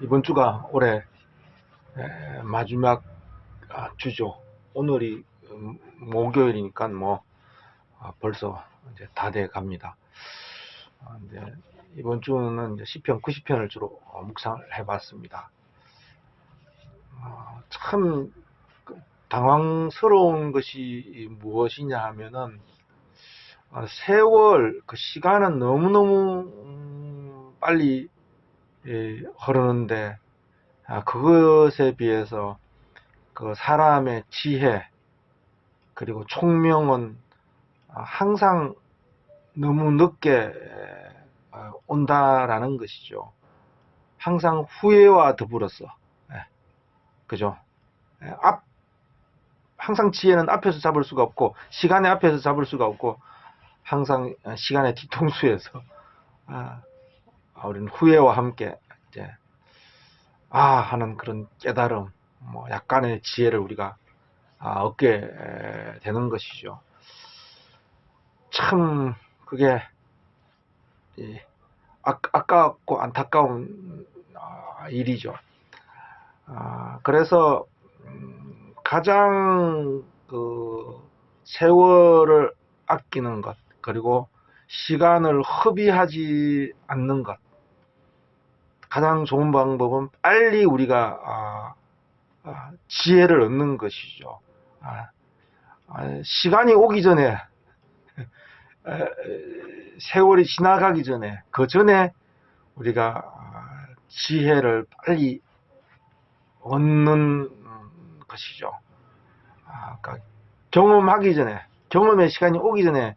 이번 주가 올해 마지막 주죠. 오늘이 목요일이니까 벌써 이제 다 돼 갑니다. 이제 이번 주는 이제 시편 90편을 주로 묵상을 해봤습니다. 참 당황스러운 것이 무엇이냐 하면은 세월 그 시간은 너무너무 빨리 흐르는데 그것에 비해서 그 사람의 지혜 그리고 총명은 항상 너무 늦게 온다라는 것이죠. 항상 후회와 더불어서 그죠? 항상 지혜는 앞에서 잡을 수가 없고 시간의 앞에서 잡을 수가 없고 항상 시간의 뒤통수에서 우리는 후회와 함께 이제 하는 그런 깨달음, 약간의 지혜를 우리가 얻게 되는 것이죠. 참 그게 아깝고 안타까운 일이죠. 그래서 가장 그 세월을 아끼는 것 그리고 시간을 허비하지 않는 것, 가장 좋은 방법은 빨리 우리가 지혜를 얻는 것이죠. 시간이 오기 전에, 세월이 지나가기 전에, 그 전에 우리가 지혜를 빨리 얻는 것이죠. 그러니까 경험하기 전에, 경험의 시간이 오기 전에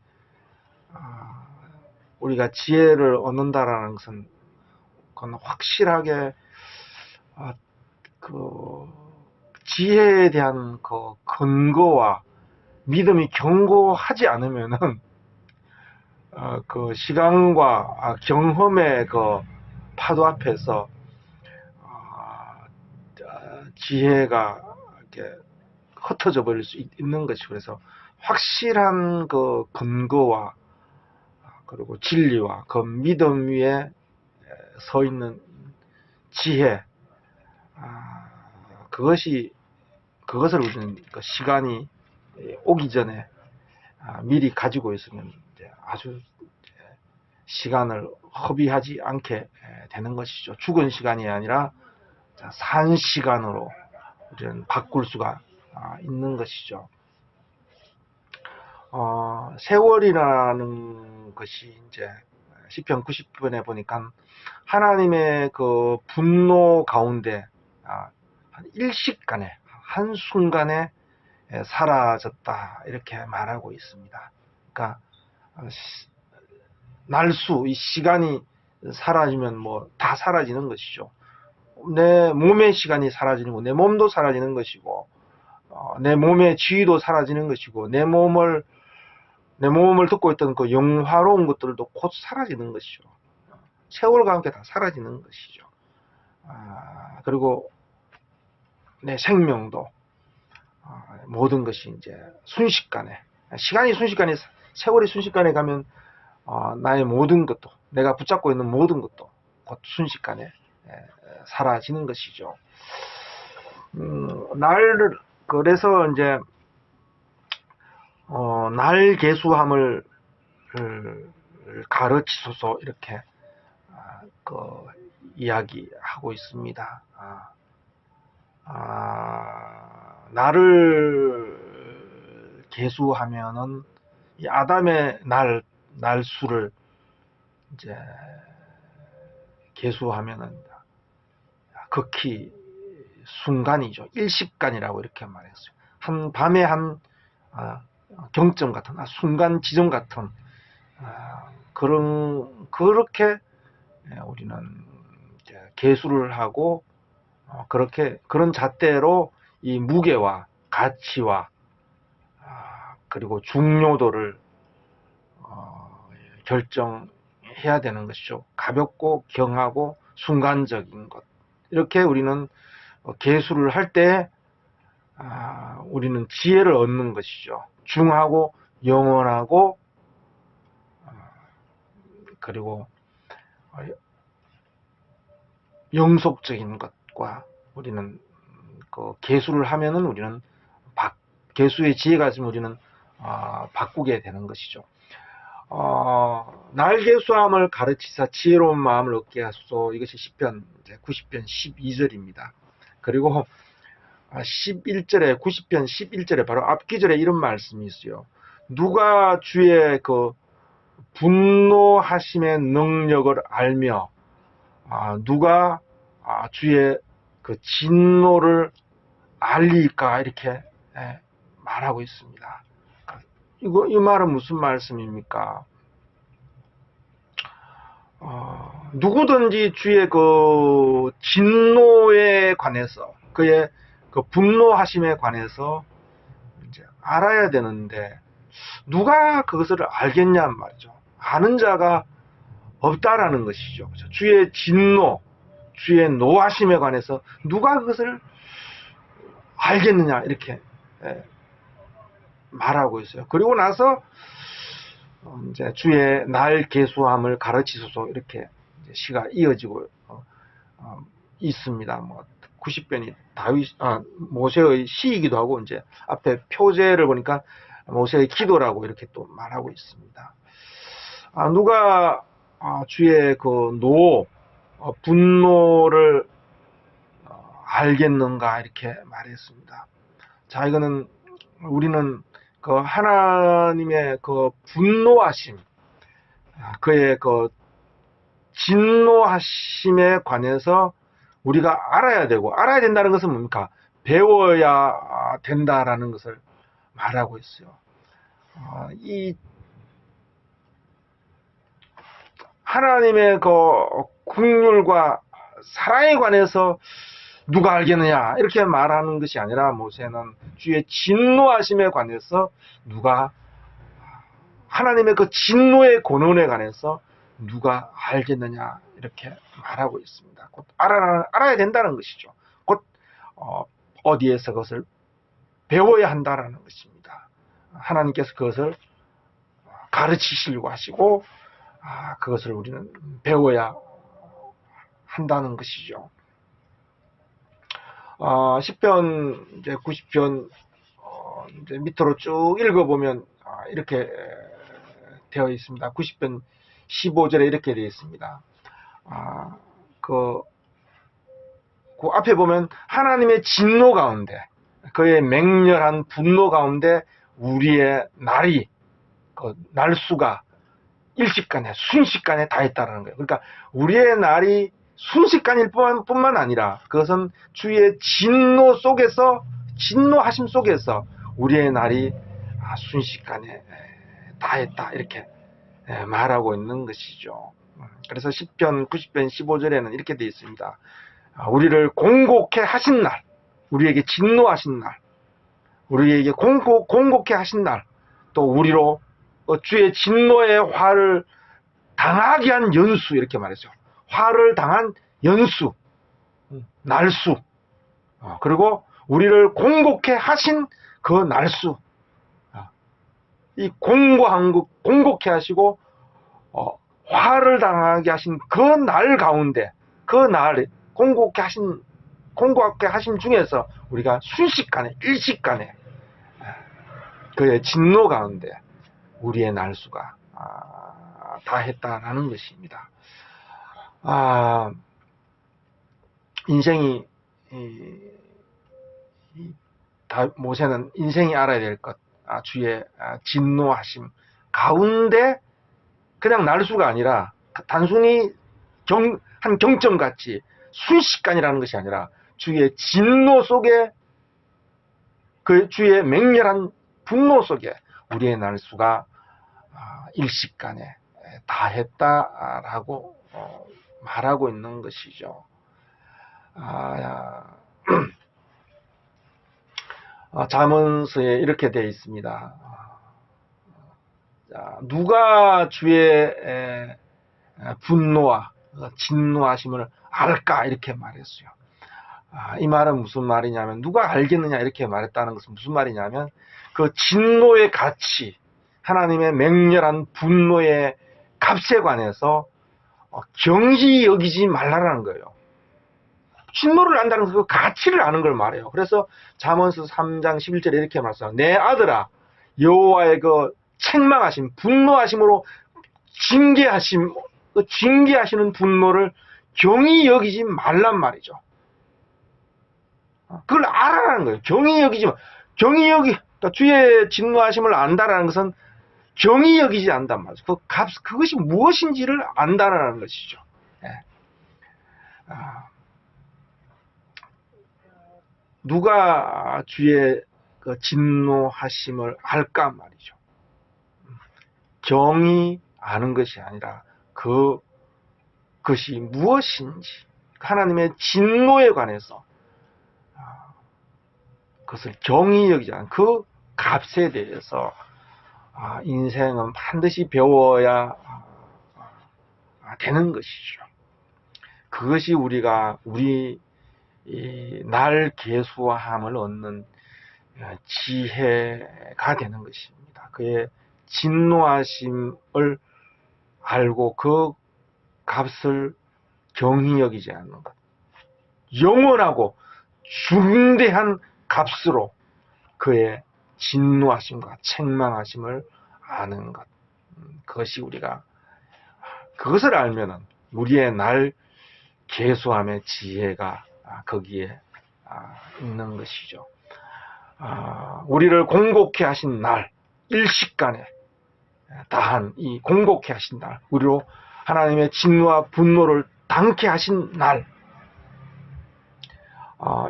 우리가 지혜를 얻는다라는 것은 그건 확실하게 그 지혜에 대한 그 근거와 믿음이 견고하지 않으면은 그 시간과 경험의 그 파도 앞에서 지혜가 이렇게 흩어져 버릴 수 있는 것이고, 그래서 확실한 그 근거와 그리고 진리와 그 믿음 위에 서 있는 지혜, 그것을 우리는 그 시간이 오기 전에 미리 가지고 있으면 아주 시간을 허비하지 않게 되는 것이죠. 죽은 시간이 아니라 산 시간으로 우리는 바꿀 수가 있는 것이죠. 세월이라는 것이 이제 시편 90편에 보니까 하나님의 그 분노 가운데 한 일식간에, 한순간에 사라졌다 이렇게 말하고 있습니다. 그러니까 날수, 이 시간이 사라지면 다 사라지는 것이죠. 내 몸의 시간이 사라지는 거, 내 몸도 사라지는 것이고, 내 몸의 지위도 사라지는 것이고, 내 몸을 듣고 있던 그 영화로운 것들도 곧 사라지는 것이죠. 세월과 함께 다 사라지는 것이죠. 그리고 내 생명도, 모든 것이 이제 순식간에, 시간이 순식간에, 세월이 순식간에 가면 나의 모든 것도, 내가 붙잡고 있는 모든 것도 곧 순식간에 사라지는 것이죠. 그래서 이제 날 계수함을 가르치소서 이렇게 그 이야기하고 있습니다. 날을 계수하면은 이 아담의 날수를 이제 계수하면은 극히 순간이죠. 일식간이라고 이렇게 말했어요. 한 밤에 한 경점 같은, 순간 지점 같은 그렇게 우리는 이제 계수를 하고 그런 잣대로 이 무게와 가치와 그리고 중요도를 결정해야 되는 것이죠. 가볍고 경하고 순간적인 것, 이렇게 우리는 계수를 할 때 우리는 지혜를 얻는 것이죠. 중하고 영원하고 그리고 영속적인 것과 우리는 그 계수를 하면은 우리는 계수의 지혜가 있으면 우리는 바꾸게 되는 것이죠. 날 계수함을 가르치사 지혜로운 마음을 얻게 하소서. 이것이 시편 90편 12절입니다. 그리고 11절에 90편 11절에 바로 앞기절에 이런 말씀이 있어요. 누가 주의 그 분노하심의 능력을 알며 누가 주의 그 진노를 알릴까 이렇게 말하고 있습니다. 이 말은 무슨 말씀입니까? 누구든지 주의 그 진노에 관해서 그의 그 분노하심에 관해서 이제 알아야 되는데 누가 그것을 알겠냐 말이죠. 아는 자가 없다라는 것이죠. 주의 진노, 주의 노하심에 관해서 누가 그것을 알겠느냐 이렇게 말하고 있어요. 그리고 나서 이제 주의 날 계수함을 가르치소서 이렇게 시가 이어지고 있습니다. 뭐 90편이 모세의 시이기도 하고 이제 앞에 표제를 보니까 모세의 기도라고 이렇게 또 말하고 있습니다. 누가 주의 그 분노를 알겠는가 이렇게 말했습니다. 자, 이거는 우리는 그 하나님의 그 분노하심, 그의 그 진노하심에 관해서 우리가 알아야 되고, 알아야 된다는 것은 뭡니까? 배워야 된다라는 것을 말하고 있어요. 이 하나님의 그 긍휼과 사랑에 관해서 누가 알겠느냐 이렇게 말하는 것이 아니라 모세는 주의 진노하심에 관해서 누가 하나님의 그 진노의 권원에 관해서 누가 알겠느냐 이렇게 말하고 있습니다. 곧 알아야 된다는 것이죠. 곧 어디에서 그것을 배워야 한다라는 것입니다. 하나님께서 그것을 가르치시려고 하시고 그것을 우리는 배워야 한다는 것이죠. 시편 이제 90편 이제 밑으로 쭉 읽어보면 이렇게 되어 있습니다. 90편 15절에 이렇게 되어 있습니다. 그 앞에 보면 하나님의 진노 가운데 그의 맹렬한 분노 가운데 우리의 날이 그 날수가 일시간에 순식간에 다 했다는 거예요. 그러니까 우리의 날이 순식간일 뿐만 아니라 그것은 주의 진노 속에서 진노하심 속에서 우리의 날이 순식간에 다 했다 이렇게 말하고 있는 것이죠. 그래서 시편 90편 15절에는 이렇게 되어 있습니다. 우리를 공곡해 하신 날, 우리에게 진노하신 날, 우리에게 공곡해 하신 날, 또 우리로 주의 진노의 화를 당하게 한 연수 이렇게 말했죠. 화를 당한 연수, 날수, 그리고 우리를 공곡해 하신 그 날수, 이 공곡해 하시고 화를 당하게 하신 그 날 가운데 그 날 공곡해 하신 중에서 우리가 순식간에 일시간에 그의 진노 가운데 우리의 날수가 다 했다라는 것입니다. 인생이 모세는 인생이 알아야 될 것, 주의 진노하심 가운데 그냥 날수가 아니라 단순히 한 경점같이 순식간이라는 것이 아니라 주의 진노 속에 그 주의 맹렬한 분노 속에 우리의 날수가 일시간에 다 했다라고 말하고 있는 것이죠. 잠언서에 이렇게 되어 있습니다. 누가 주의 분노와 진노하심을 알까 이렇게 말했어요. 이 말은 무슨 말이냐면 누가 알겠느냐 이렇게 말했다는 것은 무슨 말이냐면 그 진노의 가치, 하나님의 맹렬한 분노의 값에 관해서 경히 여기지 말라라는 거예요. 진노를 안다는 것은 그 가치를 아는 걸 말해요. 그래서 잠언서 3장 11절에 이렇게 말씀합니다. 내 아들아, 여호와의 그 책망하심, 분노하심으로 징계하시는 분노를 경히 여기지 말란 말이죠. 그걸 알아라는 거예요. 경히 여기지 마. 그러니까 주의 진노하심을 안다라는 것은 경히 여기지 않단 말이죠. 그것이 무엇인지를 안다라는 것이죠. 예. 누가 주의 그 진노하심을 알까 말이죠. 경히 아는 것이 아니라 그것이 무엇인지, 하나님의 진노에 관해서 그것을 경히 여기지 않은 그 값에 대해서 인생은 반드시 배워야 되는 것이죠. 그것이 우리 날 계수함을 얻는 지혜가 되는 것입니다. 그의 진노하심을 알고 그 값을 경히 여기지 않는 것. 영원하고 중대한 값으로 그의 진노하심과 책망하심을 아는 것. 그것을 알면은 우리의 날 계수함의 지혜가 거기에 있는 것이죠. 우리를 공곡케 하신 날, 일식간에 다한 이 공곡케 하신 날, 우리로 하나님의 진노와 분노를 당케 하신 날,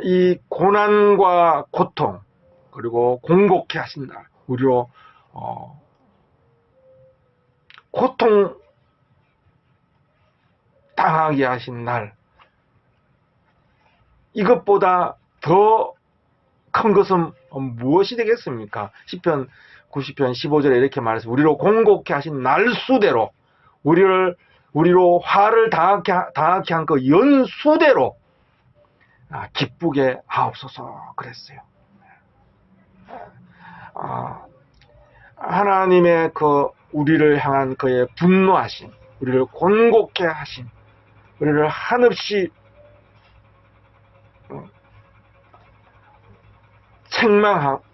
이 고난과 고통, 그리고 공곡케 하신 날, 우리로 고통 당하게 하신 날, 이것보다 더 큰 것은 무엇이 되겠습니까? 시편 90편 15절에 이렇게 말해서 우리로 공곡케 하신 날수대로 우리로 화를 당하게 한 그 연수대로 기쁘게 하옵소서 그랬어요. 하나님의 우리를 향한 그의 분노하심, 우리를 곤곡케 하심, 우리를 한없이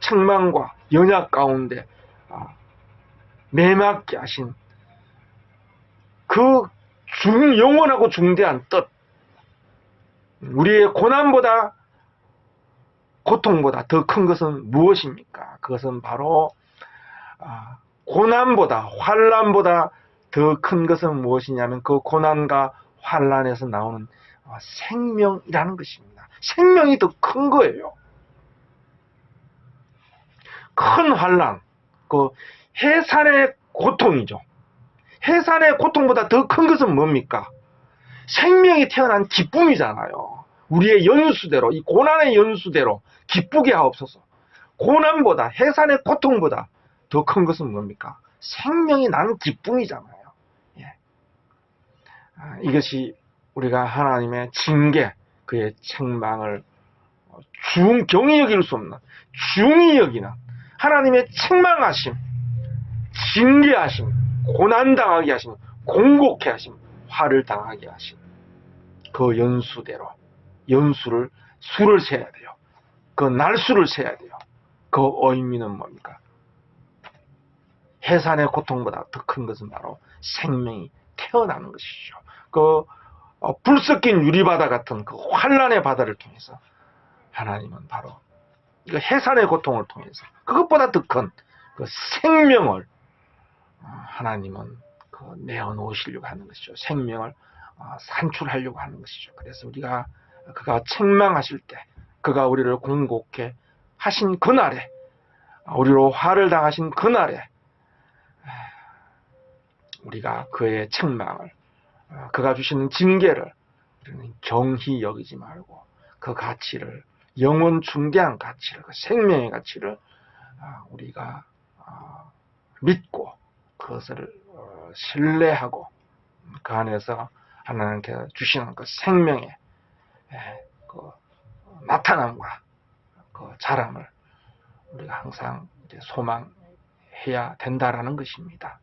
책망과 연약 가운데 매맞게 하신 그 영원하고 중대한 뜻, 우리의 고통보다 더 큰 것은 무엇입니까? 그것은 바로 고난보다, 환난보다 더 큰 것은 무엇이냐면 그 고난과 환난에서 나오는 생명이라는 것입니다. 생명이 더 큰 거예요. 큰 환난, 그 해산의 고통이죠. 해산의 고통보다 더 큰 것은 뭡니까? 생명이 태어난 기쁨이잖아요. 우리의 연수대로, 이 고난의 연수대로 기쁘게 하옵소서. 고난보다, 해산의 고통보다 더 큰 것은 뭡니까? 생명이 난 기쁨이잖아요. 예. 이것이 우리가 하나님의 징계, 그의 책망을 경히 여길 수 없는, 중히 여기는 하나님의 책망하심, 징계하심, 고난당하게 하심, 공곡해 하심, 화를 당하게 하심, 그 연수대로 수를 세야 돼요. 그 날수를 세야 돼요. 그 의미는 뭡니까? 해산의 고통보다 더 큰 것은 바로 생명이 태어나는 것이죠. 불 섞인 유리바다 같은 그 환란의 바다를 통해서 하나님은 바로 그 해산의 고통을 통해서 그것보다 더 큰 그 생명을 하나님은 내어놓으시려고 하는 것이죠. 생명을 산출하려고 하는 것이죠. 그래서 그가 책망하실 때, 그가 우리를 공곡케 하신 그날에, 우리로 화를 당하신 그날에 우리가 그의 책망을, 그가 주시는 징계를 우리는 경히 여기지 말고 그 가치를, 영원 중대한 가치를, 그 생명의 가치를 우리가 믿고 그것을 신뢰하고 그 안에서 하나님께 주시는 그 생명의 그 나타남과 그 자랑을 우리가 항상 소망해야 된다라는 것입니다.